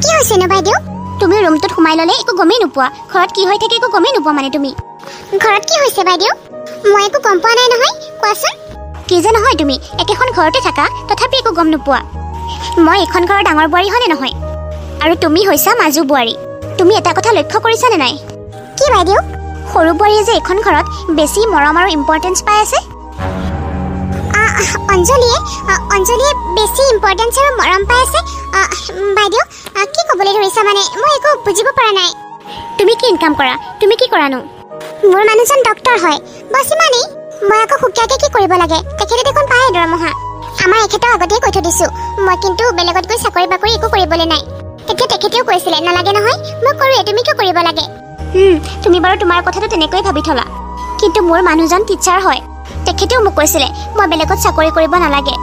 কি হৈছে ন বাইদেউ? তুমি ৰুমটোত সোমাই ল'লে একো গমেই নোপোৱা। ঘৰত কি হৈ থাকে একো গমেই নোপোৱা মানে তুমি। ঘৰত কি হৈছে বাইদেউ? মই একো গম পোৱা নাই নহয়, কোৱাচোন। কি যে নহয় তুমি একেখন ঘৰতে থাকা তথাপি একো গম নোপোৱা। মই এখন ঘৰৰ ডাঙৰ বোৱাৰী হয়নে নহয়? আৰু তুমি হৈছা মাজু বোৱাৰী। তুমি এটা কথা লক্ষ্য কৰিছানে নাই? কি বাইদেউ? সৰু বোৱাৰীয়ে যে এখন ঘৰত বেছি মৰম আৰু ইম্পৰ্টেঞ্চ পাই আছে। অঞ্জলিয়ে বেছি ইম্পৰ্টেঞ্চ আৰু মৰম পাই আছে। বাইদেউ কি ক'বলৈ ধৰিছা মানে মই একো বুজিব পৰা নাই। তুমি কি ইনকাম কৰা? তুমি কি কৰানো? মোৰ মানুহজন ডক্টৰ হয়, বছ ইমানেই। মই আকৌ সুকীয়াকৈ কি কৰিব লাগে? তেখেতে দেখোন পায় দৰমহা। আমাৰ এখেতৰ আগতেই কৈ থৈ দিছোঁ, মই কিন্তু বেলেগত গৈ চাকৰি বাকৰি একো কৰিবলৈ নাই। তেতিয়া তেখেতেও কৈছিলে নালাগে নহয়, মই কৰোঁৱে, তুমি কিয় কৰিব লাগে? তুমি বাৰু তোমাৰ কথাটো তেনেকৈয়ে ভাবি থলা, কিন্তু মোৰ মানুহজন টিচাৰ হয়। তেখেতেও মোক কৈছিলে মই বেলেগত চাকৰি কৰিব নালাগে।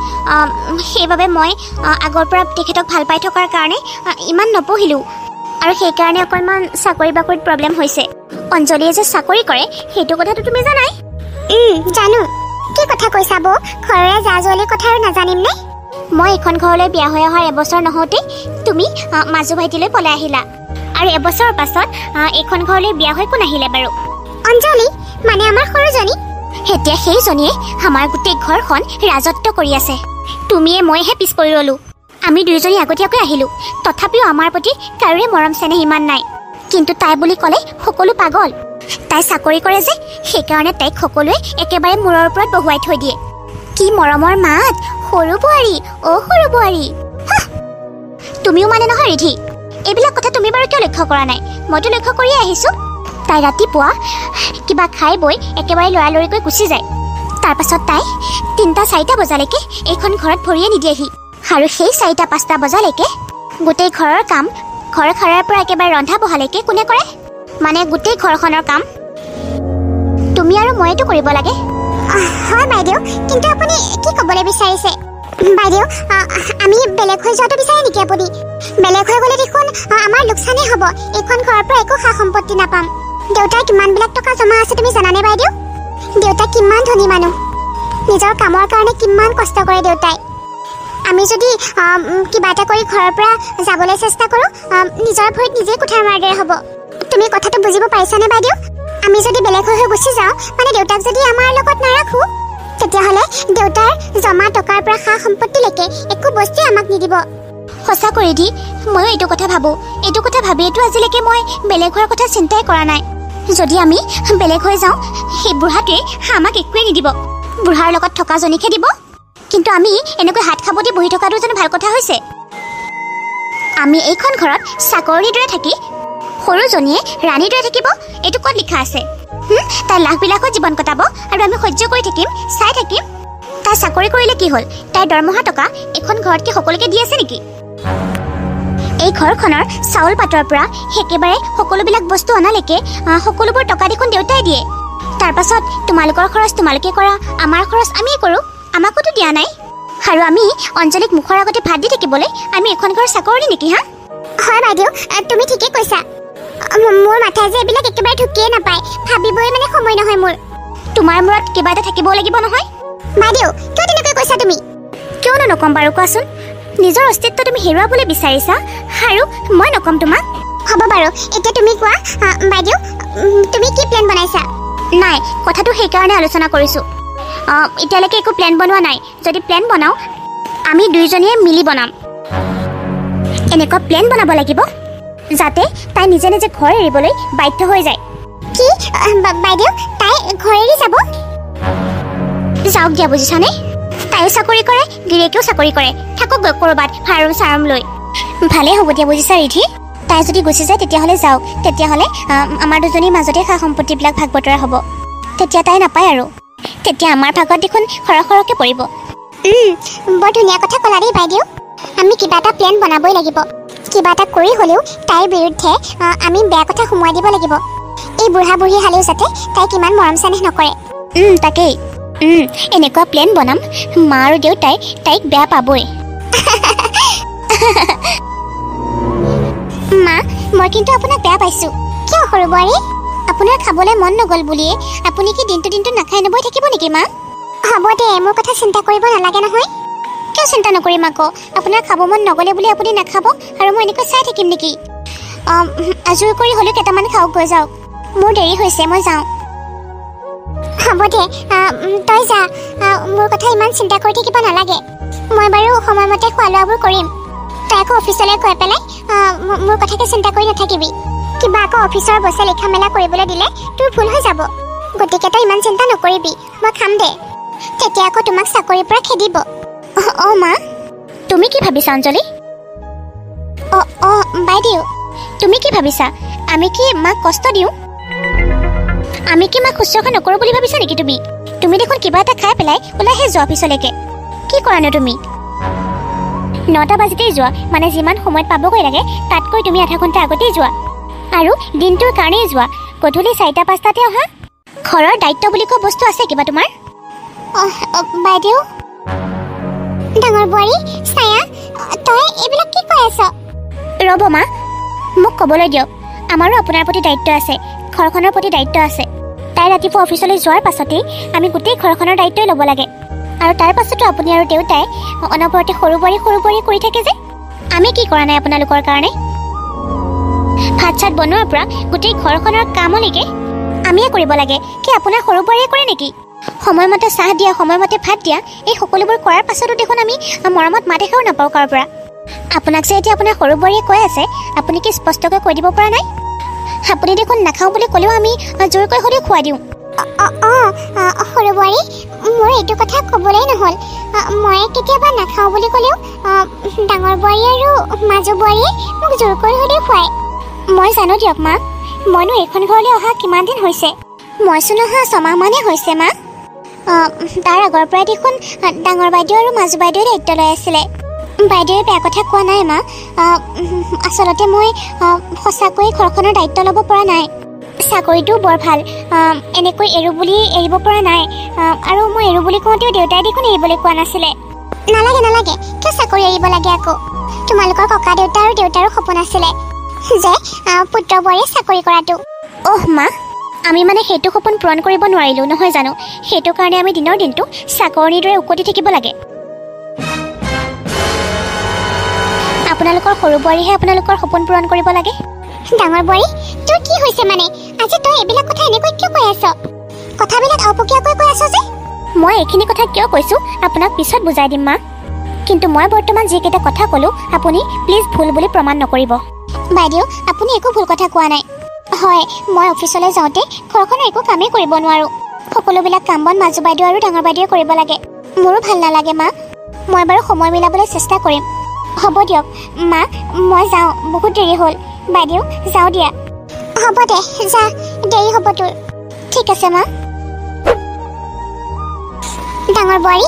সেইবাবে মই আগৰ পৰা তেখেতক ভাল পাই থকাৰ কাৰণে ইমান নপঢ়িলোঁ, আৰু সেইকাৰণে অকণমান চাকৰি বাকৰিত প্ৰব্লেম হৈছে। অঞ্জলিয়ে যে চাকৰি কৰে সেইটো কথাটো তুমি জানাই। জানো। কি কথা কৈছা বৌ? ঘৰৰে জা জোৱালীৰ কথা আৰু নাজানিম নে? মই এইখন ঘৰলৈ বিয়া হৈ অহাৰ এবছৰ নহওঁতেই তুমি মাজু ভাইটিলৈ পলাই আহিলা, আৰু এবছৰৰ পাছত এইখন ঘৰলৈ বিয়া হৈ কোন আহিলে বাৰু? অঞ্জলি মানে আমাৰ সৰুজনী। এতিয়া সেইজনীয়ে আমাৰ গোটেই ঘৰখন ৰাজত্ব কৰি আছে। তুমিয়ে মইহে পিছ পৰি ৰ'লোঁ। আমি দুয়োজনী আগতীয়াকৈ আহিলোঁ, তথাপিও আমাৰ প্ৰতি কাৰোৰে মৰম চেনেহ ইমান নাই। কিন্তু তাই বুলি ক'লে সকলো পাগল। তাই চাকৰি কৰে যে সেইকাৰণে তাইক সকলোৱে একেবাৰে মূৰৰ ওপৰত বহুৱাই থৈ দিয়ে। কি মৰমৰ মাত, সৰু বোৱাৰী, সৰু বোৱাৰী। তুমিও মানে নহয় ৰিধি? এইবিলাক কথা তুমি বাৰু কিয় লক্ষ্য কৰা নাই? মইতো লক্ষ্য কৰিয়ে আহিছোঁ। তাই ৰাতিপুৱা কিবা খাই বৈ একেবাৰে লৰালৰিকৈ গুচি যায়। তাৰপাছত তাই 3-4 বজালৈকে এইখন ঘৰত ভৰিয়ে নিদিয়েহি, আৰু সেই 4-5 বজালৈকে গোটেই ঘৰৰ কাম, ঘৰ সাৰাৰ পৰা একেবাৰে ৰন্ধা বঢ়ালৈকে কোনে কৰে? মানে গোটেই ঘৰখনৰ কাম তুমি আৰু ময়েতো কৰিব লাগে। হয় বাইদেউ, কিন্তু আপুনি কি ক'বলৈ বিচাৰিছে? বাইদেউ আমি বেলেগ হৈ যোৱাটো বিচাৰে নেকি আপুনি? বেলেগ হৈ গ'লে দেখোন আমাৰ লোকচানেই হ'ব। এইখন ঘৰৰ পৰা একো সা সম্পত্তি নাপাম। দেউতাৰ কিমানবিলাক টকা জমা আছে তুমি জানানে বাইদেউ? দেউতা কিমান ধনী মানুহ, নিজৰ কামৰ কাৰণে কিমান কষ্ট কৰে দেউতাই। আমি যদি কিবা এটা কৰি ঘৰৰ পৰা যাবলৈ চেষ্টা কৰোঁ, নিজৰ ভৰিত নিজেই কুঠাৰ মাৰ দৰে হ'ব। তুমি কথাটো বুজিব পাৰিছানে বাইদেউ? আমি যদি বেলেগ হৈ গুচি যাওঁ, মানে দেউতাক যদি আমাৰ লগত নাৰাখোঁ, তেতিয়াহ'লে দেউতাৰ জমা টকাৰ পৰা সা সম্পত্তিলৈকে একো বস্তুৱে আমাক নিদিব। সঁচা কৰি দি ময়ো এইটো কথা ভাবোঁ। এইটো কথা ভাবিয়েতো আজিলৈকে মই বেলেগ হোৱাৰ কথা চিন্তাই কৰা নাই। যদি আমি বেলেগ হৈ যাওঁ, সেই বুঢ়াটোৱে আমাক একোৱেই নিদিব, বুঢ়াৰ লগত থকাজনীকহে দিব। কিন্তু আমি এনেকৈ হাত খাবতি বহি থকাটো যেন ভাল কথা হৈছে? আমি এইখন ঘৰত চাকৰিৰ দৰে থাকি সৰুজনীয়ে ৰাণীৰ দৰে থাকিব, এইটো ক'ত লিখা আছে? তাই লাখ বিলাকত জীৱন কটাব আৰু আমি সহ্য কৰি থাকিম, চাই থাকিম? তাই চাকৰি কৰিলে কি হ'ল? তাইৰ দৰমহা টকা এইখন ঘৰতকৈ সকলোকে দি আছে নেকি? এই ঘৰখনৰ চাউল পাতৰ পৰা একেবাৰে সকলোবিলাক বস্তু অনালৈকে সকলোবোৰ টকা দেখোন দেউতাই দিয়ে। তাৰপাছত তোমালোকৰ খৰচ তোমালোকে কৰা, আমাৰ খৰচ আমিয়ে কৰোঁ, আমাকোতো দিয়া নাই। আৰু আমি অঞ্জলিক মুখৰ আগতে ভাত দি থাকিবলৈ আমি এখন ঘৰ চাকৰি নেকি? হয় বাইদেউ, তুমি ঠিকেই কৈছা। মোৰ মাথাই যে এইবিলাক একেবাৰে ঢুকিয়ে নাপায়, ভাবিবই মানে সময় নহয় মোৰ। তোমাৰ মূৰত কিবা এটা থাকিবও লাগিব নহয়। বাইদেউ কিয় তেনেকৈ কৈছা তুমি? কিয়নো নক'ম বাৰু কোৱাচোন? নিজৰ অস্তিত্ব তুমি হেৰুৱাবলৈ বিচাৰিছা, আৰু মই নক'ম তোমাক? হ'ব বাৰু, এতিয়া তুমি কোৱা বাইদেউ, তুমি কি প্লেন বনাইছা? নাই, কথাটো সেইকাৰণে আলোচনা কৰিছোঁ। এতিয়ালৈকে একো প্লেন বনোৱা নাই। যদি প্লেন বনাওঁ, আমি দুয়োজনীয়ে মিলি বনাম। এনেকুৱা প্লেন বনাব লাগিব যাতে তাই নিজে নিজে ঘৰ এৰিবলৈ বাধ্য হৈ যায়। কি বাইদেউ, তাই ঘৰ এৰি যাব? যাওক দিয়া, বুজিছানে? তাইও চাকৰি কৰে, গিৰিয়েকেও চাকৰি কৰে, থাকক গৈ ক'ৰবাত ফাৰ্ম চাৰ্ম লৈ। ভালেই হ'ব দিয়া, বুজিছা ৰিধি? তাই যদি গুচি যায় তেতিয়াহ'লে যাওক। তেতিয়াহ'লে আমাৰ দুজনীৰ মাজতে সা সম্পত্তিবিলাক ভাগ বতৰা হ'ব। তেতিয়া তাই নাপায়, আৰু তেতিয়া আমাৰ ভাগত দেখোন সৰহকৈ পৰিব। বৰ ধুনীয়া কথা ক'লা দেই বাইদেউ। আমি কিবা এটা প্লেন বনাবই লাগিব। কিবা এটা কৰি হ'লেও তাইৰ বিৰুদ্ধে আমি বেয়া কথা সোমোৱাই দিব লাগিব। এই বুঢ়া বুঢ়ী হালেও যাতে তাইক ইমান মৰম চেনেহ নকৰে। তাকেই, এনেকুৱা প্লেন বনাম মা আৰু দেউতাই তাইক বেয়া পাবই। মা, মই কিন্তু আপোনাক বেয়া পাইছোঁ। কিয় সৰু বোৱাৰী? আপোনাৰ খাবলৈ মন নগ'ল বুলিয়ে আপুনি কি দিনটো নাখাই নবৈ থাকিব নেকি মা? হ'ব দে, মোৰ কথা চিন্তা কৰিব নালাগে নহয়। কিয় কিয় চিন্তা নকৰিম আকৌ আপোনাৰ খাব মন নগ'লে বুলি আপুনি নাখাব আৰু মই এনেকৈ চাই থাকিম নেকি আজৰি কৰি হ'লেও কেইটামান খাওক গৈ যাওক মোৰ দেৰি হৈছে মই যাওঁ হ'ব দে তই যা মোৰ কথা ইমান চিন্তা কৰি থাকিব নালাগে মই বাৰু সময়মতে খোৱা লোৱাবোৰ কৰিম তই আকৌ অফিচলৈ গৈ পেলাই মোৰ কথাকে চিন্তা কৰি নাথাকিবি কিবা আকৌ অফিচৰ বছে লিখা মেলা কৰিবলৈ দিলে তোৰ ভুল হৈ যাব গতিকে তই ইমান চিন্তা নকৰিবি মই খাম দে তেতিয়া আকৌ তোমাক চাকৰিৰ পৰা খেদিব অঁ মা তুমি কি ভাবিছা অঞ্জলি অঁ বাইদেউ তুমি কি ভাবিছা আমি কি মাক কষ্ট দিওঁ আমি কি মাক শুশ্ৰূষা নকৰোঁ বুলি ভাবিছা নেকি তুমি দেখোন কিবা এটা খাই পেলাই ওলাইহে যোৱা অফিচলৈকে কি কৰানো তুমি 9টা বাজিতেই যোৱা মানে যিমান সময়ত পাবগৈ লাগে তাতকৈ তুমি আধা ঘণ্টা আগতেই যোৱা আৰু দিনটোৰ কাৰণেই যোৱা গধূলি 4টা 5টাতে অহা ঘৰৰ দায়িত্ব বুলি কোৱা বস্তু আছে কিবা তোমাৰ বাইদেউ ডাঙৰ বোৱাৰী ছায়া তই এইবিলাক কি কৈ আছ ৰ'ব মা মোক ক'বলৈ দিয়ক আমাৰো আপোনাৰ প্ৰতি দায়িত্ব আছে ঘৰখনৰ প্ৰতি দায়িত্ব আছে তাই ৰাতিপুৱা অফিচলৈ যোৱাৰ পাছতেই আমি গোটেই ঘৰখনৰ দায়িত্বই ল'ব লাগে আৰু তাৰ পাছতো আপুনি আৰু দেউতাই অনবৰতে সৰু বোৱাৰী কৰি থাকে যে আমি কি কৰা নাই আপোনালোকৰ কাৰণে ভাত চাত বনোৱাৰ পৰা গোটেই ঘৰখনৰ কামলৈকে আমিয়ে কৰিব লাগে কি আপোনাৰ সৰু বোৱাৰীয়ে কৰে নেকি সময়মতে চাহ দিয়া সময়মতে ভাত দিয়া এই সকলোবোৰ কৰাৰ পাছতো দেখোন আমি মৰমত মাত এষাৰো নাপাওঁ কাৰো পৰা আপোনাক যে এতিয়া আপোনাৰ সৰু বোৱাৰীয়ে কৈ আছে আপুনি কি স্পষ্টকৈ কৈ দিব পৰা নাই আপুনি দেখোন নাখাওঁ বুলি ক'লেও আমি জোৰকৈ হ'লেও খুৱাই দিওঁ সৰু বোৱাৰী মোৰ এইটো কথা ক'বলৈ নহ'ল মই কেতিয়াবা নাখাওঁ বুলি ক'লেও ডাঙৰ বোৱাৰী আৰু মাজু বোৱাৰীয়ে মোক জোৰকৈ হ'লেও খুৱায় মই জানো দিয়ক মা মইনো এইখন ঘৰলৈ অহা কিমান দিন হৈছে মইচোন অহা 6 মাহমানহে হৈছে মা তাৰ আগৰ পৰাই দেখোন ডাঙৰ বাইদেউ আৰু মাজু বাইদেৱে দায়িত্ব লৈ আছিলে বাইদেৱে বেয়া কথা কোৱা নাই মা আচলতে মই সঁচাকৈয়ে ঘৰখনৰ দায়িত্ব ল'ব পৰা নাই চাকৰিটো বৰ ভাল এনেকৈ এৰো বুলি এৰিব পৰা নাই আৰু মই এৰো বুলি কওঁতেও দেউতাই দেখোন এৰিবলৈ কোৱা নাছিলে নালাগে কিয় চাকৰি এৰিব লাগে আকৌ তোমালোকৰ ককা দেউতা আৰু দেউতাৰো সপোন আছিলে যে পুত্ৰ বোৱাৰীয়ে চাকৰি কৰাটো মা আমি মানে সেইটো সপোন পূৰণ কৰিব নোৱাৰিলোঁ নহয় জানো সেইটো কাৰণে আমি দিনৰ দিনটো চাকৰিৰ দৰে উকতি থাকিব লাগে আপোনালোকৰ সৰু বোৱাৰীহে আপোনালোকৰ সপোন পূৰণ কৰিব লাগে ডাঙৰ বোৱাৰী তোৰ কি হৈছে মানে আজি তই এইবিলাক কথা এনেকৈ কিয় কৈ আছ কথাবিলাক অপকীয়াকৈ কৈ আছ যে মই এইখিনি কথা কিয় কৈছোঁ আপোনাক পিছত বুজাই দিম মা কিন্তু মই বৰ্তমান যিকেইটা কথা ক'লোঁ আপুনি প্লিজ ভুল বুলি প্ৰমাণ নকৰিব বাইদেউ আপুনি একো ভুল কথা কোৱা নাই হয় মই অফিচলৈ যাওঁতে ঘৰখনৰ একো কামেই কৰিব নোৱাৰোঁ সকলোবিলাক কাম বন মাজু বাইদেউ আৰু ডাঙৰ বাইদেৱে কৰিব লাগে মোৰো ভাল নালাগে মা মই বাৰু সময় মিলাবলৈ চেষ্টা কৰিম হ'ব দিয়ক মা মই যাওঁ বহুত দেৰি হ'ল বাইদেউ যাওঁ দিয়া হ'ব দে যা দেৰি হ'ব তোৰ ঠিক আছে মা ডাঙৰ বোৱাৰী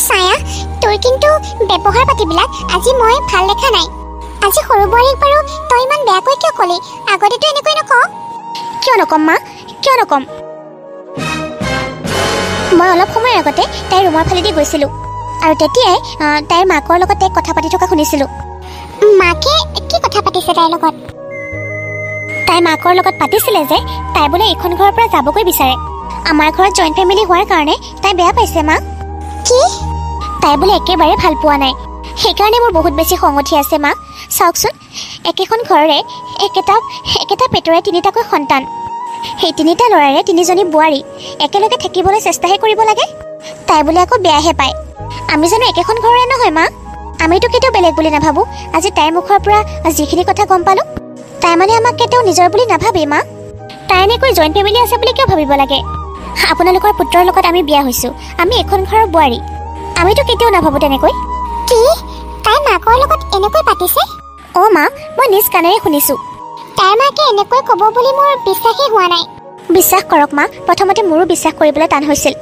ছায়া তোৰ কিন্তু ব্যৱহাৰ পাতিবিলাক আজি মই ভাল দেখা নাই আজি সৰু বোৱাৰীক বাৰু তই ইমান বেয়াকৈ কিয় ক'লি আগতেতো এনেকৈ নকওঁ কিয় নক'ম মা কিয় নক'ম মই অলপ সময়ৰ আগতে তাইৰ ৰুমৰ ফালেদি গৈছিলোঁ আৰু তেতিয়াই তাইৰ মাকৰ লগত তাইক কথা পাতি থকা শুনিছিলোঁ মাকে কি কথা পাতিছে তাইৰ লগত তাই মাকৰ লগত পাতিছিলে যে তাই বোলে এইখন ঘৰৰ পৰা যাবগৈ বিচাৰে আমাৰ ঘৰত জইণ্ট ফেমিলি হোৱাৰ কাৰণে তাই বেয়া পাইছে মা কি তাই বোলে একেবাৰে ভাল পোৱা নাই সেইকাৰণে মোৰ বহুত বেছি খং উঠি আছে মা চাওকচোন একেখন ঘৰৰে একেটা পেটৰে 3টাকৈ সন্তান সেই 3টা ল'ৰাৰে 3জনী বোৱাৰী একেলগে থাকিবলৈ চেষ্টাহে কৰিব লাগে তাই বোলে আকৌ বেয়াহে পায় আমি জানো একেখন ঘৰৰে নহয় মা আমিতো কেতিয়াও বেলেগ বুলি নাভাবোঁ আজি তাইৰ মুখৰ পৰা যিখিনি কথা গম পালোঁ তাই মানে আমাক কেতিয়াও নিজৰ বুলি নাভাবে মা তাই এনেকৈ জইণ্ট ফেমিলি আছে বুলি কিয় ভাবিব লাগে আপোনালোকৰ পুত্ৰৰ লগত আমি বিয়া হৈছোঁ আমি এখন ঘৰৰ বোৱাৰী আমিতো কেতিয়াও নাভাবোঁ তেনেকৈ কি তাই মাকৰ লগত এনেকৈ পাতিছে মা মই নিজ কাণেৰে শুনিছোঁ তাইৰ মাকে এনেকৈ ক'ব বুলি মোৰ বিশ্বাসেই হোৱা নাই বিশ্বাস কৰক মা প্ৰথমতে মোৰো বিশ্বাস কৰিবলৈ টান হৈছিল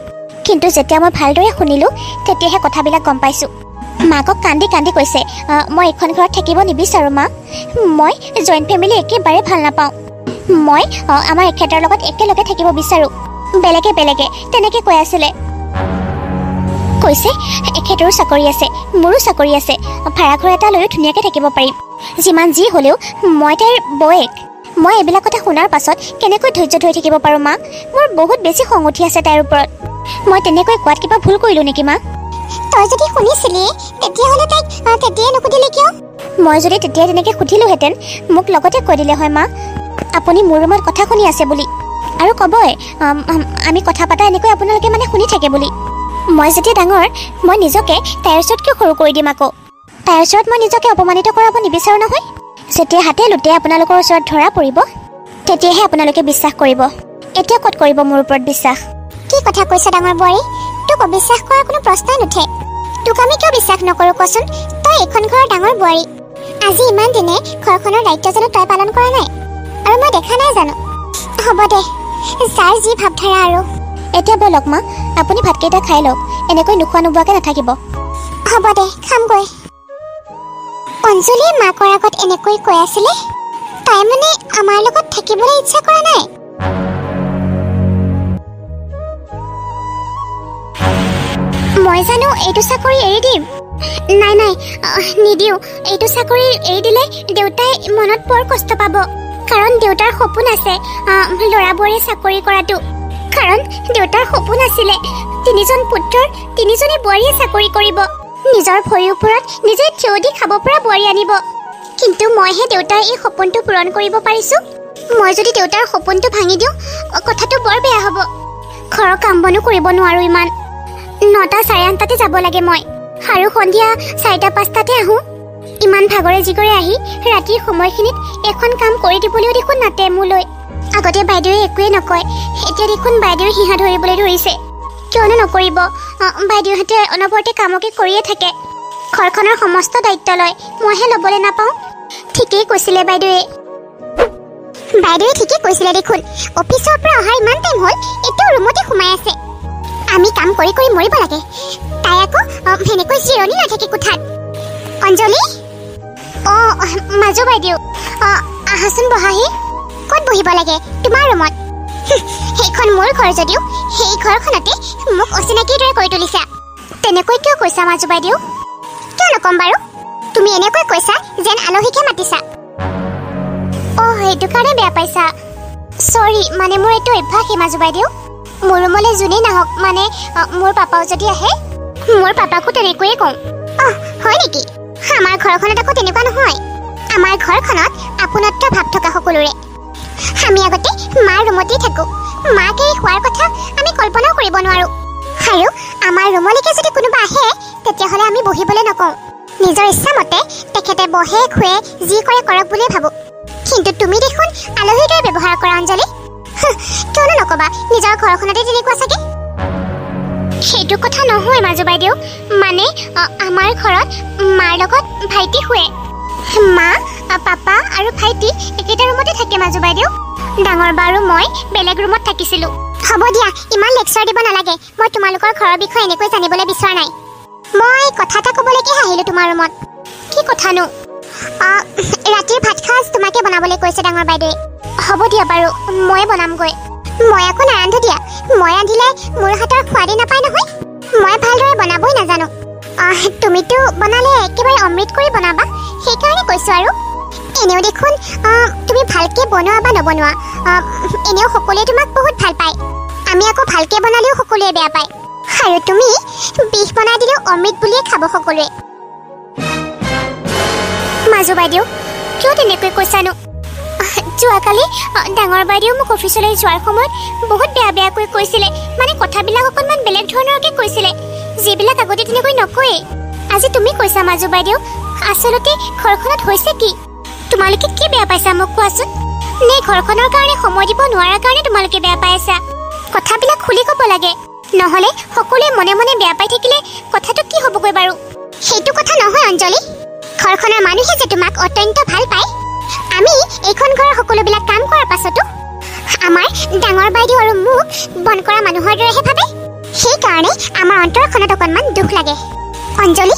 কিন্তু যেতিয়া মই ভালদৰে শুনিলোঁ তেতিয়াহে কথাবিলাক গম পাইছোঁ মাকক কান্দি কান্দি কৈছে মই এইখন ঘৰত থাকিব নিবিচাৰোঁ মা মই জইণ্ট ফেমিলি একেবাৰে ভাল নাপাওঁ মই আমাৰ এখেতৰ লগত একেলগে থাকিব বিচাৰোঁ বেলেগে তেনেকৈ কৈ আছিলে কৈছে এখেতৰো চাকৰি আছে মোৰো চাকৰি আছে ভাড়াঘৰ এটা লৈও ধুনীয়াকৈ থাকিব পাৰিম যিমান যি হ'লেও মই তাইৰ বৌয়েক মই এইবিলাক কথা শুনাৰ পাছত কেনেকৈ ধৈৰ্য ধৰি থাকিব পাৰোঁ মা মোৰ বহুত বেছি খং উঠি আছে তাইৰ ওপৰত মই তেনেকৈ কোৱাত কিবা ভুল কৰিলোঁ নেকি মা তই যদি শুনিছিলি তেতিয়াহ'লে তাইক তেতিয়াই নুসুধিলি কিয়? মই যদি তেতিয়াই তেনেকৈ সুধিলোহেঁতেন মোক লগতে কৈ দিলে হয় মা আপুনি মোৰ ৰুমত কথা শুনি আছে বুলি, আৰু ক'বই আমি কথা পতা এনেকৈ আপোনালোকে মানে শুনি থাকে বুলি। মই যেতিয়া ডাঙৰ মই নিজকে তাইৰ ওচৰত কিয় সৰু কৰি দিম আকৌ? তাইৰ ওচৰত মই নিজকে অপমানিত কৰাব নিবিচাৰোঁ নহয়। যেতিয়া হাতে লোটে আপোনালোকৰ ওচৰত ধৰা পৰিব তেতিয়াহে আপোনালোকে বিশ্বাস কৰিব। এতিয়া ক'ত কৰিব মোৰ ওপৰত বিশ্বাস? কি কথা কৈছ ডাঙৰ বোৱাৰী? তোক অবিশ্বাস কৰাৰ কোনো প্ৰশ্নই নুঠে। তোক আমি কিয় বিশ্বাস নকৰোঁ কচোন? তই এইখন ঘৰৰ ডাঙৰ বোৱাৰী। আজি ইমান দিনে ঘৰখনৰ দায়িত্ব জানো তই পালন কৰা নাই? আৰু মই দেখা নাই জানো? হ'ব দে, যাৰ যি ভাৱধাৰা আৰু। এতিয়া ব'লক মা, আপুনি ভাতকেইটা খাই লওক, এনেকৈ নোখোৱা নোবোৱাকৈ নাথাকিব। হ'ব দে, খামগৈ। অঞ্জলীয়ে মাকৰ আগত এনেকৈ কৈ আছিলে, তাই মানে আমাৰ লগত থাকিবলৈ ইচ্ছা কৰা নাই। মই জানো এইটো চাকৰি এৰি দিম? নাই নাই, নিদিওঁ। এইটো চাকৰি এৰি দিলে দেউতাই মনত বৰ কষ্ট পাব, কাৰণ দেউতাৰ সপোন আছে ল'ৰাবোৰে চাকৰি কৰাটো। কাৰণ দেউতাৰ সপোন আছিলে 3জন পুত্ৰৰ 3জনী বোৱাৰীয়ে চাকৰি কৰিব, নিজৰ ভৰিৰ ওপৰত নিজে থিয় দি খাব পৰা বোৱাৰী আনিব। কিন্তু মইহে দেউতাৰ এই সপোনটো পূৰণ কৰিব পাৰিছোঁ। মই যদি দেউতাৰ সপোনটো ভাঙি দিওঁ কথাটো বৰ বেয়া হ'ব। ঘৰৰ কাম বনো কৰিব নোৱাৰোঁ ইমান। 9টা 8:30 যাব লাগে মই, আৰু সন্ধিয়া 4টা-5টাতে আহোঁ। ইমান ভাগৰে জিগৰে আহি ৰাতিৰ সময়খিনিত এখন কাম কৰি দিবলৈও দেখোন নাতে মোলৈ। আগতে বাইদেৱে একোৱে নকয়, এতিয়া দেখোন বাইদেৱে হিহা ধৰিবলৈ ধৰিছে। কিয়নো নকৰিব, বাইদেউহঁতে অনবৰতে কামকে কৰিয়ে থাকে। ঘৰখনৰ সমস্ত দায়িত্ব লয়, মইহে ল'বলৈ নাপাওঁ। ঠিকেই কৈছিলে বাইদেৱে। বাইদেৱে ঠিকেই কৈছিলে দেখোন। অফিচৰ পৰা অহাৰ ইমান টাইম হ'ল, এতিয়াও ৰুমতে সোমাই আছে। আমি কাম কৰি কৰি মৰিব লাগে, তাই আকৌ সেনেকৈ জিৰণি নাথাকে কোঠাত। অঞ্জলি, মাজু বাইদেউ, আহাচোন বহাহি। ক'ত বহিব লাগে? তোমাৰ ৰুমত। সেইখন মোৰ ঘৰ যদিও সেই ঘৰখনতে মোক অচিনাকিৰ দৰে কৰি তুলিছা। তেনেকৈ কিয় কৈছা মাজু বাইদেউ? কিয় নক'ম বাৰু? তুমি এনেকৈ কৈছা যেন আলহীকে মাতিছা। সেইটো কাৰণে বেয়া পাইছা? চৰি, মানে মোৰ এইটো অভ্যাসেই মাজু বাইদেউ। মোৰ ৰুমলৈ যোনেই নাহক, মানে মোৰ পাপাও যদি আহে মোৰ পাপাকো তেনেকৈয়ে কওঁ। হয় নেকি? আমাৰ ঘৰখনত আকৌ তেনেকুৱা নহয়। আমাৰ ঘৰখনত আপোনত্ব ভাৱ থকা সকলোৰে। আমি আগতে মাৰ ৰুমতেই থাকোঁ। মাকে খোৱাৰ কথা আমি কল্পনাও কৰিব নোৱাৰোঁ। আৰু আমাৰ ৰুমলৈকে যদি কোনোবা আহে তেতিয়াহ'লে আমি বহিবলৈ নকওঁ। নিজৰ ইচ্ছামতে তেখেতে বহে খুৱে যি কৰে কৰক বুলিয়ে ভাবোঁ। কিন্তু তুমি দেখোন আলহীৰ দৰে ব্যৱহাৰ কৰা অঞ্জলি। কিয়নো নক'বা, নিজৰ ঘৰখনতে তেনেকুৱা চাগে। সেইটো কথা নহয় মাজু বাইদেউ, মানে আমাৰ ঘৰত মাৰ লগত ভাইটি শুৱে। মা, পাপা আৰু ভাইটি একেটা ৰুমতে থাকে মাজু বাইদেউ। ডাঙৰ বা আৰু মই বেলেগ ৰুমত থাকিছিলোঁ। হ'ব দিয়া, ইমান লেকচাৰ দিব নালাগে। মই তোমালোকৰ ঘৰৰ বিষয়ে এনেকৈ জানিবলৈ বিচৰা নাই। মই কথা এটা ক'বলৈকেহে আহিলোঁ তোমাৰ ৰুমত। কি কথানো? ৰাতিৰ ভাত সাজ তোমাকে বনাবলৈ কৈছে ডাঙৰ বাইদেৱে। হ'ব দিয়া বাৰু, ময়ে বনামগৈ। মই আকৌ নাৰান্ধো দিয়া। মই ৰান্ধিলে মোৰ হাতৰ সোৱাদেই নাপায় নহয়। মই ভালদৰে বনাবই নাজানো। তুমিতো বনালে একেবাৰে অমৃত কৰি বনাবা, সেইকাৰণে কৈছোঁ আৰু। এনেও দেখোন তুমি ভালকৈ বনোৱা বা নবনোৱা, এনেও সকলোৱে তোমাক বহুত ভাল পায়। আমি আকৌ ভালকৈ বনালেও সকলোৱে বেয়া পায়। আৰু তুমি বিষ বনাই দিলেও অমৃত বুলিয়ে খাব সকলোৱে। মাজু বাইদেউ, কিয় তেনেকৈ কৈছানো? যোৱাকালি ডাঙৰ বাইদেউ মোক অফিচলৈ যোৱাৰ সময়ত বহুত বেয়া বেয়াকৈ কৈছিলে। মানে কথাবিলাক অকণমান বেলেগ ধৰণৰকৈ কৈছিলে, যিবিলাক আগতে তেনেকৈ নকয়েই। আজি তুমি কৈছা মাজু বাইদেউ। আচলতে ঘৰখনত হৈছে কি? তোমালোকে কি বেয়া পাইছা মোক কোৱাচোন? নে ঘৰখনৰ কাৰণে সময় দিব নোৱাৰাৰ কাৰণে তোমালোকে বেয়া পাই আছা? কথাবিলাক খুলি ক'ব লাগে, নহ'লে সকলোৱে মনে মনে বেয়া পাই থাকিলে কথাটো কি হ'বগৈ বাৰু? সেইটো কথা নহয় অঞ্জলি। ঘৰখনৰ মানুহে যে তোমাক অত্যন্ত ভাল পায়। আমি এইখন ঘৰৰ সকলোবিলাক কাম কৰাৰ পাছতো আমাৰ ডাঙৰ বাইদেউ আৰু মোক বন কৰা মানুহৰ দৰেহে ভাবে। সেইকাৰণে আমাৰ অন্তৰখনত অকণমান দুখ লাগে। অঞ্জলি,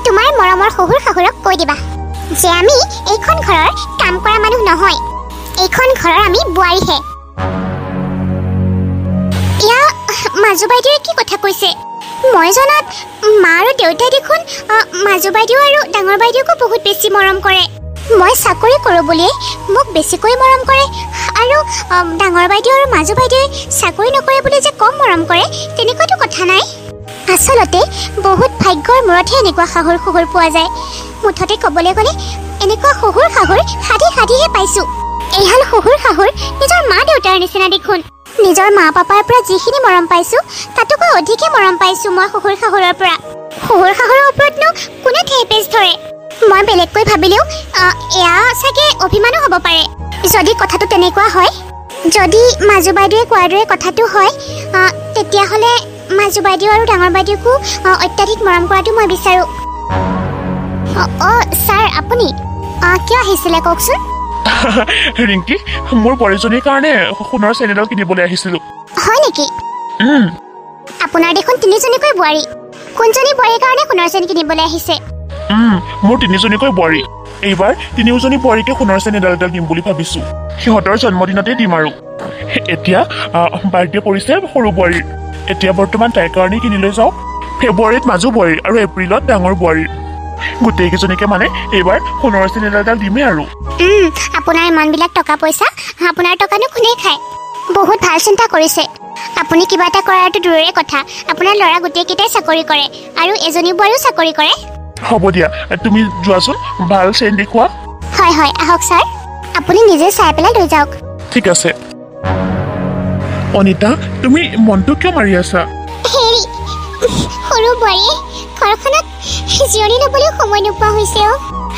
তোমাৰ মৰমৰ শহুৰ শাহুৰক কৈ দিবা যে আমি এইখন ঘৰৰ কাম কৰা মানুহ নহয়, এইখন ঘৰৰ আমি বোৱাৰীহে। ইয়া মাজু বাইদেৱে কি কথা কৈছে? মই জনাত মা আৰু দেউতাই দেখোন মাজু বাইদেউ আৰু ডাঙৰ বাইদেউকো বহুত বেছি মৰম কৰে। মই চাকৰি কৰোঁ বুলিয়ে মোক বেছিকৈ মৰম কৰে, আৰু ডাঙৰ বাইদেউ আৰু মাজু বাইদেৱে চাকৰি নকৰে বুলি যে কম মৰম কৰে তেনেকুৱাতো কথা নাই। আচলতে বহুত ভাগ্যৰ মূৰতহে এনেকুৱা শাহুৰ শহুৰ পোৱা যায়। মুঠতে ক'বলৈ গ'লে এনেকুৱা শহুৰ শাহুৰ সাধিহে পাইছোঁ। এইহাল শহুৰ শাহুৰ নিজৰ মা দেউতাৰ নিচিনা দেখোন। নিজৰ মা পাপাৰ পৰা যিখিনি মৰম পাইছোঁ তাতোকৈ অধিকহে মৰম পাইছোঁ মই শহুৰ শাহুৰৰ পৰা। শহুৰ শাহুৰৰ ওপৰতনো কোনে ঠেহেপেচ ধৰে? মই বেলেগকৈ ভাবিলেও এয়া চাগে অভিমানো হ'ব পাৰে। যদি কথাটো তেনেকুৱা হয়, যদি মাজু বাইদেৱে কোৱাৰ দৰে কথাটো হয়, তেতিয়াহ'লে মাজু বাইদেউ আৰু ডাঙৰ বাইদেউকো অত্যাধিক মৰম কৰাটো মই বিচাৰোঁ। ছাৰ আপুনি কিয় আহিছিলে কওকচোন? ৰিংকি, মোৰ বোৱাৰীজনীৰ কাৰণে সোণৰ চেইন এডাল কিনিবলৈ আহিছিলোঁ। হয় নেকি? আপোনাৰ দেখোন তিনিজনীকৈ বোৱাৰী। কোনজনী বোৱাৰীৰ কাৰণে সোণৰ চেইন কিনিবলৈ আহিছে? মোৰ তিনিজনীকৈ বোৱাৰী। এইবাৰ তিনিওজনী বোৱাৰীকে সোণৰ চেইন এডাল দিম বুলি ভাবিছোঁ। সিহঁতৰ জন্মদিনতে দিম আৰু। এতিয়া বাৰ্থডে পৰিছে সৰু বোৱাৰীৰ। এতিয়া বৰ্তমান তাইৰ কাৰণেই কিনি লৈ যাওঁ। ফেব্ৰুৱাৰীত মাজু বোৱাৰীৰ আৰু এপ্ৰিলত ডাঙৰ বোৱাৰীৰ। গোটেইকেইজনীকে মানে এইবাৰ সোণৰ চেইন এডাল দিমেই আৰু। আপোনাৰ ইমানবিলাক টকা পইচা, আপোনাৰ টকানো কোনে খায়? বহুত ভাল চিন্তা কৰিছে। আপুনি কিবা এটা কৰাটো দূৰৰে কথা, আপোনাৰ ল'ৰা গোটেইকেইটাই চাকৰি কৰে আৰু এজনী বোৱাৰীও চাকৰি কৰে। হ'ব দিয়া, তুমি যোৱাচোন, ভাল চেইন দেখুওৱা। হয় হয়, আহক ছাৰ, আপুনি নিজে চাই পেলাই লৈ যাওক। ঠিক আছে। অনিতা, তুমি মনটো কিয় মাৰি আছা? হেৰি, সৰু বোৱাৰীয়ে ঘৰখনত জিৰণি ল'বলৈও সময় নোপোৱা হৈছে।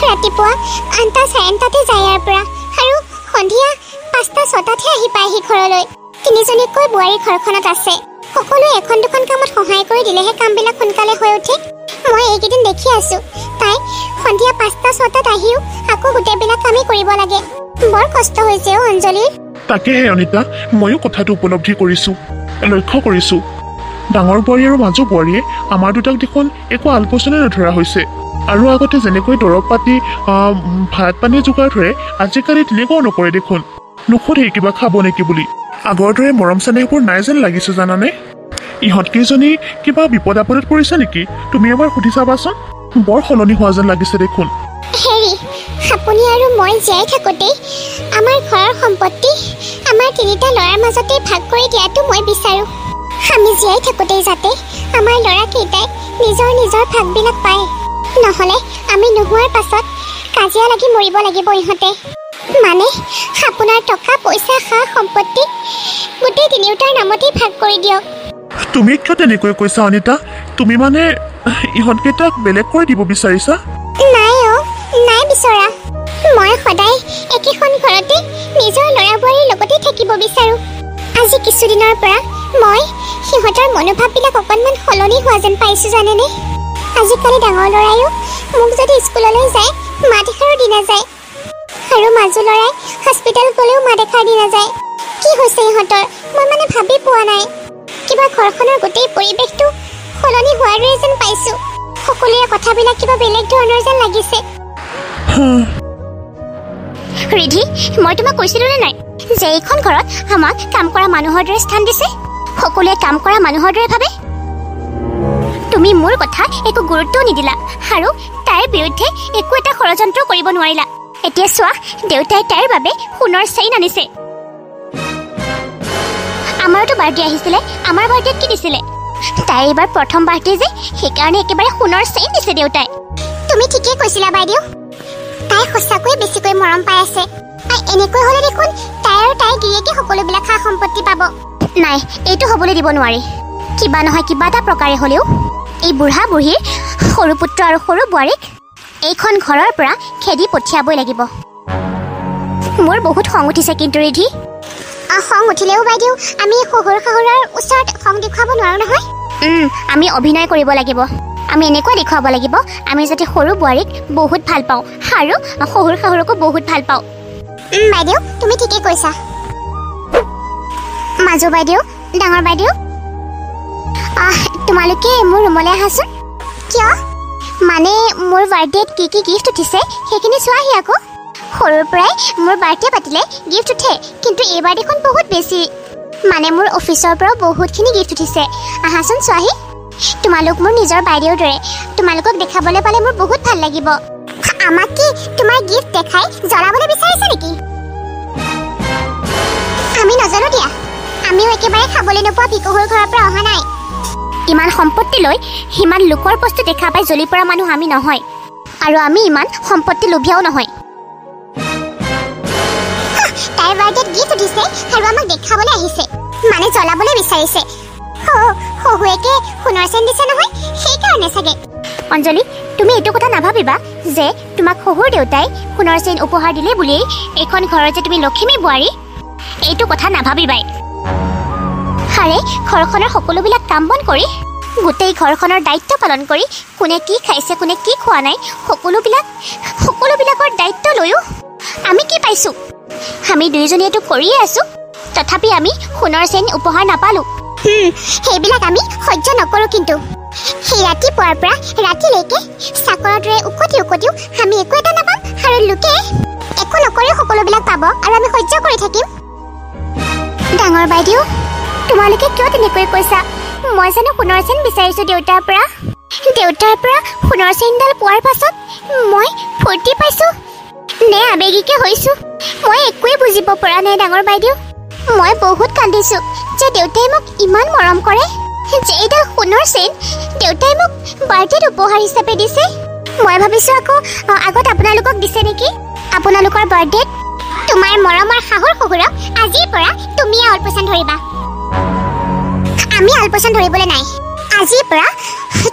ৰাতিপুৱা 8টা 9:30 যায় ইয়াৰ পৰা আৰু সন্ধিয়া 5টা 6টাতহে আহি পায়হি ঘৰলৈ। তিনিজনীকৈ বোৱাৰী ঘৰখনত আছে। সকলোৱে এখন দুখন কামত সহায় কৰি দিলেহে কামবিলাক সোনকালে হৈ উঠে। মই এইকেইদিন দেখি আছো, তাই সন্ধিয়া 5টা 6টাত আহিও আকৌ গোটেইবিলাক কামেই কৰিব লাগে। বৰ কষ্ট হৈছে অঞ্জলিৰ। তাকেহে অনিতা, ময়ো কথাটো উপলব্ধি কৰিছোঁ, লক্ষ্য কৰিছোঁ। ডাঙৰ বোৱাৰী আৰু মাজু বোৱাৰীয়ে আমাৰ দুটাক দেখোন একো আলপৈচানে নধৰা হৈছে। আৰু আগতে যেনেকৈ দৰৱ পাতি ভাত পানী যোগাৰ ধৰে, আজিকালি তেনেকুৱাও নকৰে দেখোন। নুসুধে কিবা খাব নেকি বুলি। আগৰ দৰে মৰম চেনেহবোৰ নাই যেন লাগিছে জানানে। ইহঁতকেইজনী কিবা বিপদ আপদত পৰিছে নেকি? তুমি এবাৰ সুধি চাবাচোন। বৰ সলনি হোৱা যেন লাগিছে দেখোন। হেৰি, আপুনি আৰু মই জীয়াই থাকোঁতেই আমাৰ ঘৰৰ সম্পত্তি আমাৰ তিনিটা ল'ৰাৰ মাজতে ভাগ কৰি দিয়াটো মই বিচাৰোঁ। আমি জীয়াই থাকোঁতেই যাতে আমাৰ ল'ৰাকেইটাই নিজৰ নিজৰ ভাগবিলাক পায়। নহ'লে আমি নোহোৱাৰ পাছত কাজিয়া লাগি মৰিব লাগিব ইহঁতে। মানে আপোনাৰ টকা পইচা সা সম্পত্তি গোটেই তিনিওটাৰ নামতেই ভাগ কৰি দিয়ক। তুমি কিয় তেনেকৈ কৈছা অনিতা? তুমি মানে ইহঁতকেইটাক বেলেগ কৰি দিব বিচাৰিছা? নাই বিচৰা। মই সদায় একেখন ঘৰতে নিজৰ ল'ৰা বোৱাৰীৰ লগতেই থাকিব বিচাৰোঁ। আজি কিছুদিনৰ পৰা মই সিহঁতৰ মনোভাৱবিলাক অকণমান সলনি হোৱা যেন পাইছোঁ জানেনে। আজিকালি ডাঙৰ ল'ৰাইও মোক যদি স্কুললৈ যায় মা দেখাৰো দি নাযায়, আৰু মাজু ল'ৰাই হস্পিটেল গ'লেও মা দেখাৰ দি নাযায়। কি হৈছে ইহঁতৰ মই মানে ভাবি পোৱা নাই। কিবা ঘৰখনৰ গোটেই পৰিৱেশটো সলনি হোৱাৰ দৰে যেন পাইছোঁ। সকলোৰে কথাবিলাক কিবা বেলেগ ধৰণৰ যেন লাগিছে। ৰিধি, মই তোমাক কৈছিলোনে নাই যে এইখন ঘৰত আমাক কাম কৰা মানুহৰ দৰে স্থান দিছে? সকলোৱে কাম কৰা মানুহৰ দৰে ভাবে। তুমি মোৰ কথা একো গুৰুত্বও নিদিলা আৰু তাইৰ বিৰুদ্ধে একো এটা ষড়যন্ত্ৰ কৰিব নোৱাৰিলা। এতিয়া চোৱা, দেউতাই তাইৰ বাবে সোণৰ চেইন আনিছে। আমাৰতো বাৰ্থডে আহিছিলে, আমাৰ বাৰ্থডেত কি দিছিলে? তাইৰ এইবাৰ প্ৰথম বাৰ্থডে যে, সেইকাৰণে একেবাৰে সোণৰ চেইন দিছে দেউতাই। তুমি ঠিকেই কৈছিলা বাইদেউ, তাই সঁচাকৈয়ে বেছিকৈ মৰম পাই আছে। এনেকৈ হ'লে দেখোন তাই আৰু তাইৰ গিৰিয়েকে সকলোবিলাক সা সম্পত্তি পাব। নাই, এইটো হ'বলৈ দিব নোৱাৰি। কিবা নহয় কিবা এটা প্ৰকাৰে হ'লেও এই বুঢ়া বুঢ়ীৰ সৰু পুত্ৰ আৰু সৰু বোৱাৰীক এইখন ঘৰৰ পৰা খেদি পঠিয়াবই লাগিব। মোৰ বহুত খং উঠিছে কিন্তু ৰিধি। খং উঠিলেও বাইদেউ আমি শহুৰ শাহুৰৰ ওচৰত খং দেখুৱাব নোৱাৰোঁ নহয়। আমি অভিনয় কৰিব লাগিব। আমি এনেকুৱা দেখুৱাব লাগিব আমি যাতে সৰু বোৱাৰীক বহুত ভাল পাওঁ আৰু শহুৰ শাহুৰকো বহুত ভাল পাওঁ। বাইদেউ তুমি ঠিকেই কৈছা। মাজু বাইদেউ, ডাঙৰ বাইদেউ, তোমালোকে মোৰ ৰুমলৈ আহাচোন। কিয়? মানে মোৰ বাৰ্থডেত কি কি গিফ্ট উঠিছে সেইখিনি চোৱাহি আকৌ। সৰুৰ পৰাই মোৰ বাৰ্থডে পাতিলে গিফ্ট উঠে, কিন্তু এইবাৰ দেখোন বহুত বেছি। মানে মোৰ অফিচৰ পৰাও বহুতখিনি গিফ্ট উঠিছে। আহাচোন চোৱাহি। তোমালোক মোৰ নিজৰ বাইদেউৰ দৰে, তোমালোকক দেখাবলৈ পালে মোৰ বহুত ভাল লাগিব। আমাক কি তোমাৰ গিফ্ট দেখাই জ্বলাবলৈ বিচাৰিছা নেকি? আমি নাজানো দিয়া, আমিও একেবাৰে খাবলৈ নোপোৱা ভিকহুৰ ঘৰৰ পৰা অহা নাই। ইমান সম্পত্তি লৈ সিমান লোকৰ বস্তু দেখা পাই জ্বলি পৰা মানুহ আমি নহয় আৰু আমি ইমান সম্পত্তি লোভিয়াও নহয় তাইৰ বাৰ্থডেত গিফ্ট দিছে আৰু আমাক দেখাবলৈ আহিছে মানে জ্বলাবলৈ বিচাৰিছে শহুৱেকে সোণৰ চেন দিছে নহয় সেইকাৰণে চাগে অঞ্জলি তুমি এইটো কথা নাভাবিবা যে তোমাক শহুৰ দেউতাই সোণৰ চেন উপহাৰ দিলে বুলিয়েই এইখন ঘৰৰ যে তুমি লক্ষ্মী বোৱাৰী এইটো কথা নাভাবিবাই হাৰে ঘৰখনৰ সকলোবিলাক কাম বন কৰি গোটেই ঘৰখনৰ দায়িত্ব পালন কৰি কোনে কি খাইছে কোনে কি খোৱা নাই সকলোবিলাকৰ দায়িত্ব লৈও আমি কি পাইছোঁ আমি দুয়োজনীয়েতো কৰিয়ে আছোঁ তথাপি আমি সোণৰ চেন উপহাৰ নাপালোঁ সেইবিলাক আমি সহ্য নকৰোঁ কিন্তু সেই ৰাতিপুৱাৰ পৰা ৰাতিলৈকে চাকৰৰ দৰে উকতিও আমি একো এটা নাপাম আৰু লোকে একো নকৰি সকলোবিলাক পাব আৰু আমি সহ্য কৰি থাকিম ডাঙৰ বাইদেউ তোমালোকে কিয় তেনেকৈ কৈছা মই জানো সোণৰ চেন বিচাৰিছোঁ দেউতাৰ পৰা সোণৰ চেনডাল পোৱাৰ পাছত মই ফূৰ্তি পাইছোঁ নে আবেগিকে হৈছোঁ মই একোৱেই বুজিব পৰা নাই ডাঙৰ বাইদেউ মই বহুত কান্দিছোঁ যে দেউতাই মোক ইমান মৰম কৰে যে এইডাল সোণৰ চেন দেউতাই মোক বাৰ্থডেত উপহাৰ হিচাপে দিছে মই ভাবিছোঁ আকৌ আগত আপোনালোকক দিছে নেকি আপোনালোকৰ বাৰ্থডেত তোমাৰ মৰমৰ শাহুৰ শহুৰক আজিৰ পৰা তুমিয়ে আলপৈচান ধৰিবা আমি আলপৈচান ধৰিবলৈ নাই আজিৰ পৰা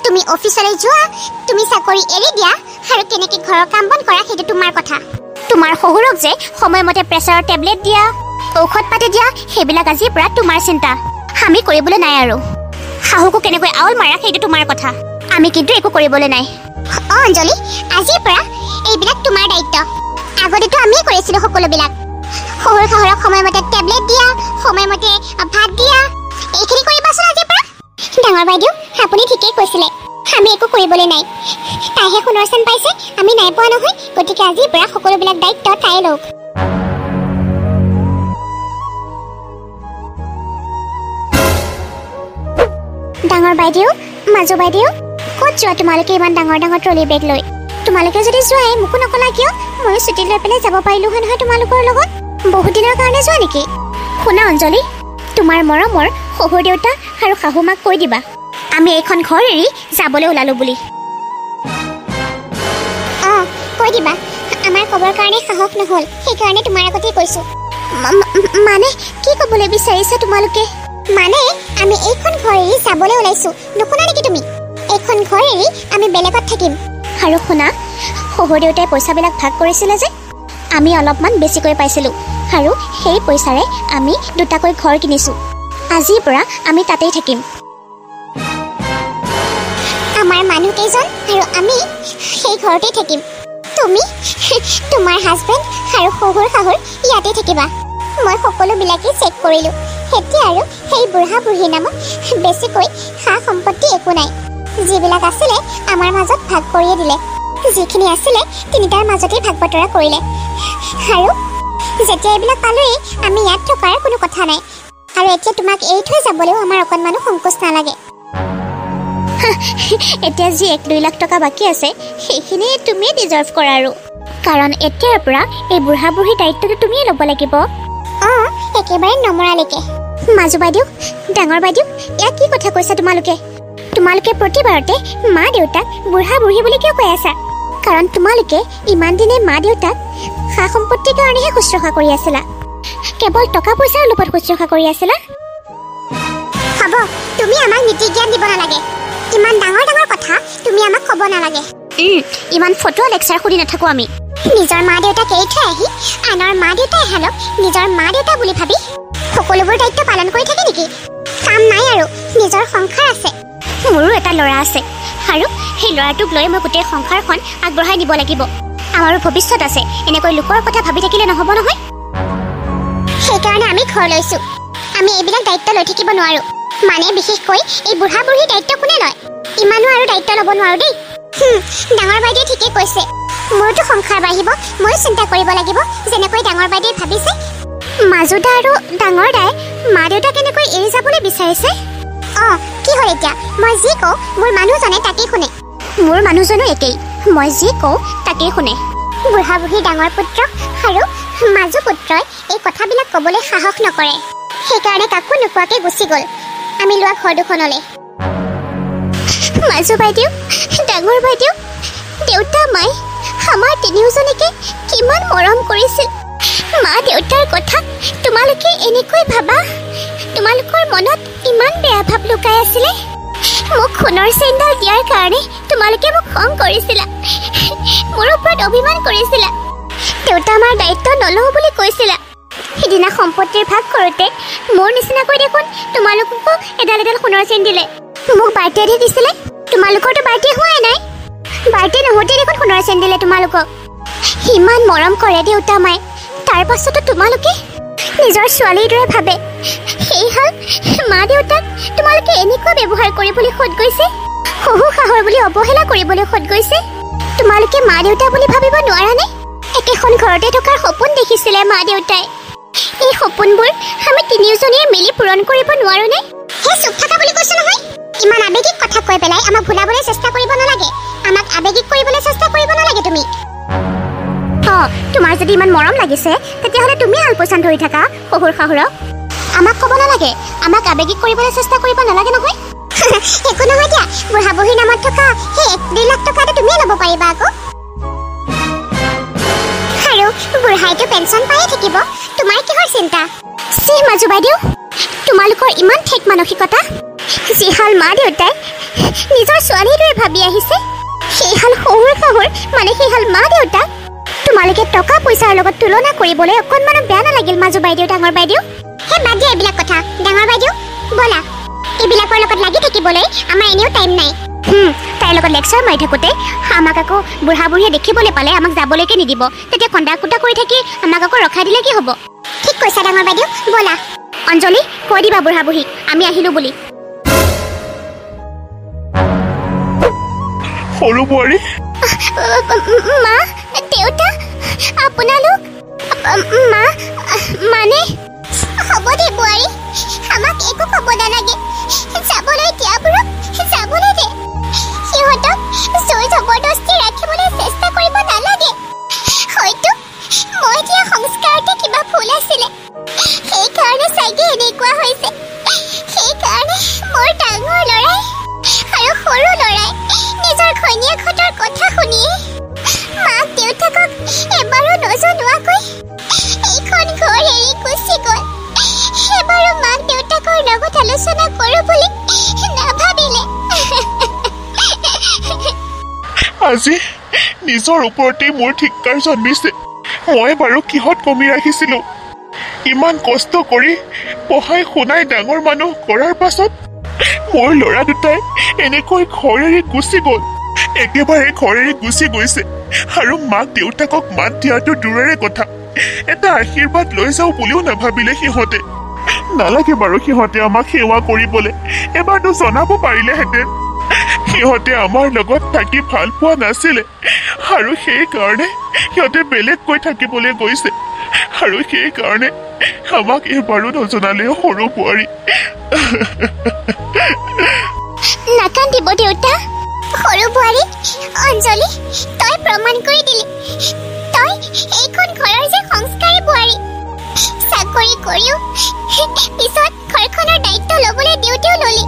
তুমি অফিচলৈ যোৱা তুমি চাকৰি এৰি দিয়া আৰু কেনেকৈ ঘৰৰ কাম বন কৰা সেইটো তোমাৰ কথা তোমাৰ শহুৰক যে সময়মতে প্ৰেছাৰৰ টেবলেট দিয়া ঔষধ পাতি দিয়া সেইবিলাক আজিৰ পৰা তোমাৰ চিন্তা আমি কৰিবলৈ নাই আৰু শাহুকো কেনেকৈ আউল মাৰা সেইটো তোমাৰ কথা আমি কিন্তু একো কৰিবলৈ নাই অঞ্জলি আজিৰ পৰা এইবিলাক তোমাৰ দায়িত্ব আগতেতো আমিয়ে কৰিছিলোঁ সকলোবিলাক শহুৰ শাহুৰক সময়মতে টেবলেট দিয়া সময়মতে ভাত দিয়া এইখিনি কৰিবাচোন আজিৰ পৰা ডাঙৰ বাইদেউ আপুনি ঠিকেই কৈছিলে আমি একো কৰিবলৈ নাই তাইহে সোণৰ চেন পাইছে আমি নাই পোৱা নহয় গতিকে আজিৰ পৰা সকলোবিলাক দায়িত্ব তাই লওক ডাঙৰ বাইদেউ মাজু বাইদেউ ক'ত যোৱা তোমালোকে ইমান ডাঙৰ ট্ৰলি বেগ লৈ তোমালোকে যদি যোৱাই মোকো নকলা কিয় ময়ো ছুটি লৈ পেলাই যাব পাৰিলোঁ হয় নহয় তোমালোকৰ লগত বহুত দিনৰ কাৰণে যোৱা নেকি শুনা অঞ্জলি তোমাৰ মৰমৰ শহুৰ দেউতা আৰু শাহু মাক কৈ দিবা আমি এইখন ঘৰ এৰি যাবলৈ ওলালোঁ বুলি অঁ কৈ দিবা আমাৰ ক'বৰ কাৰণে সাহস নহ'ল সেইকাৰণে তোমাৰ আগতেই কৈছোঁ মানে কি ক'বলৈ বিচাৰিছা তোমালোকে মানে আমি এইখন ঘৰ এৰি যাবলৈ ওলাইছোঁ নুশুনা নেকি তুমি এইখন ঘৰ এৰি আমি বেলেগত থাকিম আৰু শুনা শহুৰ দেউতাই পইচাবিলাক ভাগ কৰিছিলে যে আমি অলপমান বেছিকৈ পাইছিলোঁ আৰু সেই পইচাৰে আমি দুটাকৈ ঘৰ কিনিছোঁ আজিৰ পৰা আমি তাতেই থাকিম আমাৰ মানুহকেইজন আৰু আমি সেই ঘৰতেই থাকিম তুমি তোমাৰ হাজবেণ্ড আৰু শহুৰ শাহুৰ ইয়াতে থাকিবা মই সকলোবিলাকেই চেক কৰিলোঁ এতিয়া আৰু সেই বুঢ়া বুঢ়ীৰ নামত বেছিকৈ সা সম্পত্তি একো নাই যিবিলাক আছিলে আমাৰ মাজত ভাগ কৰিয়ে দিলে যিখিনি আছিলে তিনিটাৰ মাজতেই ভাগ বতৰা কৰিলে আৰু যেতিয়া এইবিলাক পালোঁৱেই আমি ইয়াত থকাৰ কোনো কথা নাই আৰু এতিয়া তোমাক এৰি থৈ যাবলৈও আমাৰ অকণমানো সংকোচ নালাগে এতিয়া যি 1-2 লাখ টকা বাকী আছে সেইখিনি তুমিয়ে ডিজাৰ্ভ কৰা আৰু কাৰণ এতিয়াৰ পৰা এই বুঢ়া বুঢ়ীৰ দায়িত্বটো তুমিয়ে ল'ব লাগিব অঁ একেবাৰে নমৰালৈকে মাজু বাইদেউ ডাঙৰ বাইদেউ এয়া কি কথা কৈছা তোমালোকে প্ৰতিবাৰতে মা দেউতাক বুঢ়া বুঢ়ী বুলি কিয় কৈ আছা কাৰণ তোমালোকে ইমান দিনে মা দেউতাক সা সম্পত্তিৰ কাৰণেহে শুশ্ৰূষা কৰি আছিলা কেৱল টকা পইচাৰ লোভত শুশ্ৰূষা কৰি আছিলা হ'ব তুমি আমাক নীতি জ্ঞান দিব নালাগে ইমান ডাঙৰ কথা তুমি আমাক ক'ব নালাগে ইমান ফটোৱা লেকচাৰ শুনি নাথাকোঁ আমি নিজৰ মা দেউতাক এৰি থৈ আহি আনৰ মা দেউতাই এহালক নিজৰ মা দেউতা বুলি ভাবি সকলোবোৰ দায়িত্ব পালন কৰি থাকে নেকি কাম নাই আৰু নিজৰ সংসাৰ আছে মোৰো এটা ল'ৰা আছে আৰু সেই ল'ৰাটোক লৈ মই গোটেই সংসাৰখন আগবঢ়াই নিব লাগিব আমাৰো ভৱিষ্যত আছে এনেকৈ লোকৰ কথা ভাবি থাকিলে নহ'ব নহয় সেইকাৰণে আমি ঘৰ লৈছোঁ আমি এইবিলাক দায়িত্ব লৈ থাকিব নোৱাৰোঁ মানে বিশেষকৈ এই বুঢ়া বুঢ়ীৰ দায়িত্ব কোনে লয় ইমানো আৰু দায়িত্ব ল'ব নোৱাৰোঁ দেই ডাঙৰ বাইদেৱে ঠিকেই কৈছে মোৰতো সংসাৰ বাঢ়িব ময়ো চিন্তা কৰিব লাগিব যেনেকৈ ডাঙৰ বাইদেৱে ভাবিছে মাজুদা আৰু ডাঙৰ দাই মা দেউতা কেনেকৈ এৰি যাবলৈ বিচাৰিছে অঁ কি হ'ল এতিয়া মই যি কওঁ মোৰ মানুহজনে তাকেই শুনে মোৰ মানুহজনো একেই মই যি কওঁ তাকেই শুনে বুঢ়া বুঢ়ী ডাঙৰ পুত্ৰ আৰু মাজু পুত্ৰই এই কথাবিলাক ক'বলৈ সাহস নকৰে সেইকাৰণে কাকো নোকোৱাকৈ গুচি গ'ল আমি লোৱা ঘৰ দুখনলৈ মাজু বাইদেউ, ডাঙৰ বাইদেউ, দেউতা মাই আমাৰ তিনিওজনীকে কিমান মৰম কৰিছিল। মা দেউতাৰ কথা তোমালোকে এনেকৈ ভাবা? তোমালোকৰ মনত ইমান বেয়া ভাৱ লুকাই আছিলে? মোক সোণৰ চেইনডাল দিয়াৰ কাৰণে তোমালোকে মোক খং কৰিছিলা, মোৰ ওপৰত অভিমান কৰিছিলা, দেউতা আমাৰ দায়িত্ব নলওঁ বুলি কৈছিলা। সিদিনা সম্পত্তিৰ ভাগ কৰোঁতে মোৰ নিচিনাকৈ দেখোন তোমালোককো এডাল এডাল সোণৰ চেইন দিলে। মোক বাৰ্থডেতহে দিছিলে, তোমালোকৰতো বাৰ্থডে হোৱাই নাই। বাৰ্থডে নহওঁতে দেখোন সোণৰ চেইন দিলে তোমালোকক। ইমান মৰম কৰে দেউতা মায়ে, তাৰ পাছতো তোমালোকে নিজৰ ছোৱালীৰ দৰে ভাবে। সেইহাল মা দেউতাক তোমালোকে এনেকুৱা ব্যৱহাৰ কৰিবলৈ সদ গৈছে, শহু শাহুৰ বুলি অৱহেলা কৰিবলৈ সদ গৈছে। তোমালোকে মা দেউতা বুলি ভাবিব নোৱাৰানে? একেখন ঘৰতে থকাৰ সপোন দেখিছিলে মা দেউতাই। এই সপোনবোৰ আমি তিনিওজনীয়ে মিলি পূৰণ কৰিব নোৱাৰোনে? হে চুপ থাকা বুলি কৈছো নহয়। ইমান আৱেগিক কথা কৈ পেলাই আমাক ভুলাবলৈ চেষ্টা কৰিব নালাগে। আমাক আৱেগিক কৰিবলৈ চেষ্টা কৰিব নালাগে তুমি। তোমাৰ যদি ইমান মৰম লাগিছে তেতিয়াহ'লে তুমি আলপৈচান ধৰি থাকা শহুৰ শাহুৰক। আমাক ক'ব নালাগে, আমাক আৱেগিক কৰিবলৈ চেষ্টা কৰিব নালাগে নহয়। একো নহয় দিয়া, বুঢ়া বুঢ়ীৰ নামত থকা সেই 1-2 লাখ টকাটো তুমিয়ে ল'ব পাৰিবা আকৌ। আৰু বুঢ়াইটো পেঞ্চন পায়ে থাকিব, তোমাৰ কিহৰ চিন্তা? মাজু বাইদেউ, তোমালোকৰ ইমান ঠেক মানসিকতা। যিহাল মা দেউতাই নিজৰ ছোৱালীৰ দৰে ভাবি আহিছে, সেইহাল শহুৰ শাহুৰ মানে সেইহাল মা দেউতাক তোমালোকে টকা পইচাৰ লগত তুলনা কৰিবলৈ অকণমানো বেয়া নালাগিল মাজু বাইদেউ, ডাঙৰ বাইদেউ? হে বাদ দিয়া এইবিলাক কথা। ডাঙৰ বাইদেউ ব'লা, এইবিলাকৰ লগত লাগি থাকিবলৈ আমাৰ এনেও টাইম নাই। তাইৰ লগত লেকচাৰ মাৰি থাকোঁতে আমাক আকৌ বুঢ়া বুঢ়ীয়ে দেখিবলৈ পালে আমাক যাবলৈকে নিদিব। তেতিয়া কন্দা কুটা কৰি থাকি আমাক আকৌ ৰখাই দিলে কি হ'ব? ঠিক কৈছা ডাঙৰ বাইদেউ, ব'লা। অঞ্জলি কৈ দিবা বুঢ়া বুঢ়ীক আমি আহিলোঁ বুলি। সৰু বোৱাৰী, মা দেউতা আপোনালোক, মা মানে হ'ব দে বোৱাৰী, আমাক একো ক'ব নালাগে। যাবলৈ দিয়াবোৰক যাবলৈ দে, সিহঁতক জোৰ জবৰদস্তি ৰাখিবলৈ চেষ্টা কৰিব নালাগে। হয়তো মই দিয়া সংস্কাৰতে কিবা ভুল আছিলে, সেইকাৰণে চাগে এনেকুৱা হৈছে। সেইকাৰণে মোৰ ডাঙৰ ল'ৰাই আৰু সৰু ল'ৰাই নিজৰ ঘৈণীয়েকহঁতৰ কথা শুনিয়ে মাক দেউতাকক এবাৰো নজনোৱাকৈ এইখন ঘৰ এৰি গুচি গ'ল। এবাৰো মাক দেউতাকৰ লগত আলোচনা কৰোঁ বুলি নাভাবিলে। আজি নিজৰ ওপৰতেই মোৰ ধিক্কাৰ জন্মিছে। মই বাৰু কিহত কমি ৰাখিছিলোঁ? ইমান কষ্ট কৰি পঢ়াই শুনাই ডাঙৰ মানুহ কৰাৰ পাছত মোৰ ল'ৰা দুটাই এনেকৈ ঘৰ এৰি গুচি গ'ল। একেবাৰে ঘৰ এৰি গুচি গৈছে আৰু মাক দেউতাকক মাত দিয়াটো দূৰৰে কথা, এটা আশীৰ্বাদ লৈ যাওঁ বুলিও নাভাবিলে সিহঁতে। নালাগে বাৰু সিহঁতে আমাক সেৱা কৰিবলৈ, এবাৰতো জনাব পাৰিলেহেঁতেন। সিহঁতে আমাৰ লগত থাকি ভাল পোৱা নাছিলে আৰু সেইকাৰণে সিহঁতে বেলেগকৈ থাকিবলৈ গৈছে, আৰু সেইকাৰণে আমাক এবাৰো নজনালে সৰু বোৱাৰী। নাকান্দিব দেউতা। সৰু বোৱাৰী অঞ্জলি, তই প্ৰমাণ কৰি দিলি তই এইখন ঘৰৰ যে সংস্কাৰী বোৱাৰী। চাকৰি কৰিও পিছত ঘৰখনৰ দায়িত্ব ল'বলৈ দিওঁতেও ল'লি,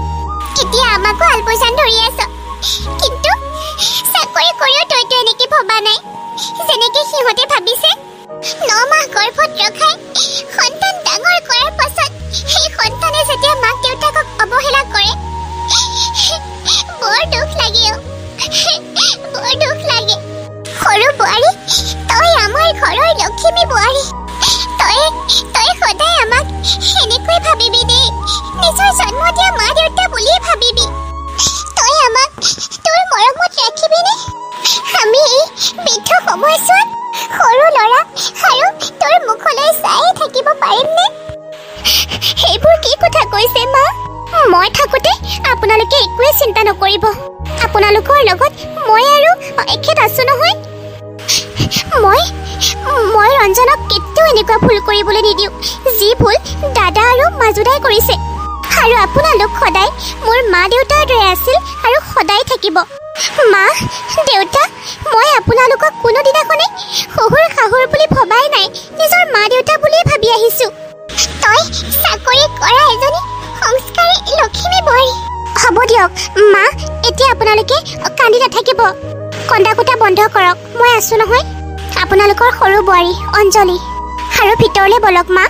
এতিয়া আমাকো আলপৈচান ধৰি আছ। কিন্তু চাকৰি কৰিও তইতো এনেকে ভবা নাই যেনেকে সিহঁতে ভাবিছে। 9 মাহ গৰ্ভত ৰখাই সন্তান ডাঙৰ কৰাৰ পাছত সেই সন্তানে যেতিয়া মাক দেউতাকক অৱহেলা কৰে, বৰ দুখ লাগে, বৰ দুখ লাগে। সৰু বোৱাৰী, তই আমাৰ ঘৰৰ লখিমী বোৱাৰী। তই সদায় আমাক সেনেকৈ ভাবিবি দেই, নিজৰ জন্ম দিয়া মা দেউতা বুলিয়ে ভাবিবি। তই আমাক তোৰ মৰমত ৰাখিবিনে? আমি এই বৃদ্ধ সময়ছোৱাত সৰু ল'ৰা আৰু তোৰ মুখলৈ চাই থাকিব পাৰিমনে? সেইবোৰ কি কথা কৈছে মা? মই থাকোঁতে আপোনালোকে একোৱে চিন্তা নকৰিব। আপোনালোকৰ লগত মই আৰু এখেত আছো নহয়। মই ৰঞ্জনক কেতিয়াও এনেকুৱা ভুল কৰিবলৈ নিদিওঁ, যি ভুল দাদা আৰু মাজুদাই কৰিছে। আৰু আপোনালোক সদায় মোৰ মা দেউতাৰ দৰে আছিল আৰু সদায় থাকিব। মা দেউতা, মই আপোনালোকক কোনোদিনাখনে শহুৰ শাহুৰ বুলি ভবাই নাই, নিজৰ মা দেউতা বুলিয়ে ভাবি আহিছোঁ। তই চাকৰি কৰা এজনী সংস্কাৰী লখিমী বোৱাৰী। হ'ব দিয়ক মা, এতিয়া আপোনাৰ আপোনালোকে কান্দি নাথাকিব কন্দা কুটা বন্ধ কৰক মই আছো নহয় আপোনালোকৰ সৰু বোৱাৰী অঞ্জলি আৰু ভিতৰলৈ বলক মা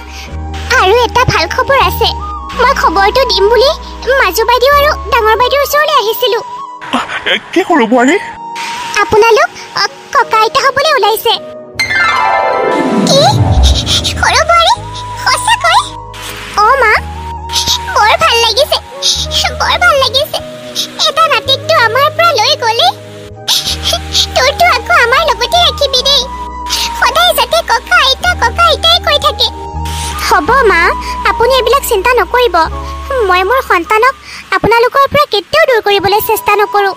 আৰু এটা ভাল খবৰ আছে মই খবৰটো দিম বুলি মাজু বাইদেউ আৰু ডাঙৰ বাইদেউৰ ওচৰলৈ আহিছিলোঁ কি সৰু বোৱাৰী আপোনালোক ককা আইতা হ'বলৈ ওলাইছে কি সৰু বোৱাৰী সঁচাকৈ মা বৰ ভাল লাগিছে এটা নাতিকটো আমাৰ পৰা লৈ গ'লে তোৰটো আকৌ আমাৰ লগতে ৰাখিবি দেই সদায় যাতে ককা আইতাই কৈ থাকে হ'ব মা আপুনি এইবিলাক চিন্তা নকৰিব মই মোৰ সন্তানক আপোনালোকৰ পৰা কেতিয়াও দূৰ কৰিবলৈ চেষ্টা নকৰোঁ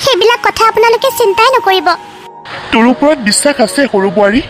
সেইবিলাক কথা আপোনালোকে চিন্তাই নকৰিব তোৰ ওপৰত বিশ্বাস আছে সৰু বোৱাৰী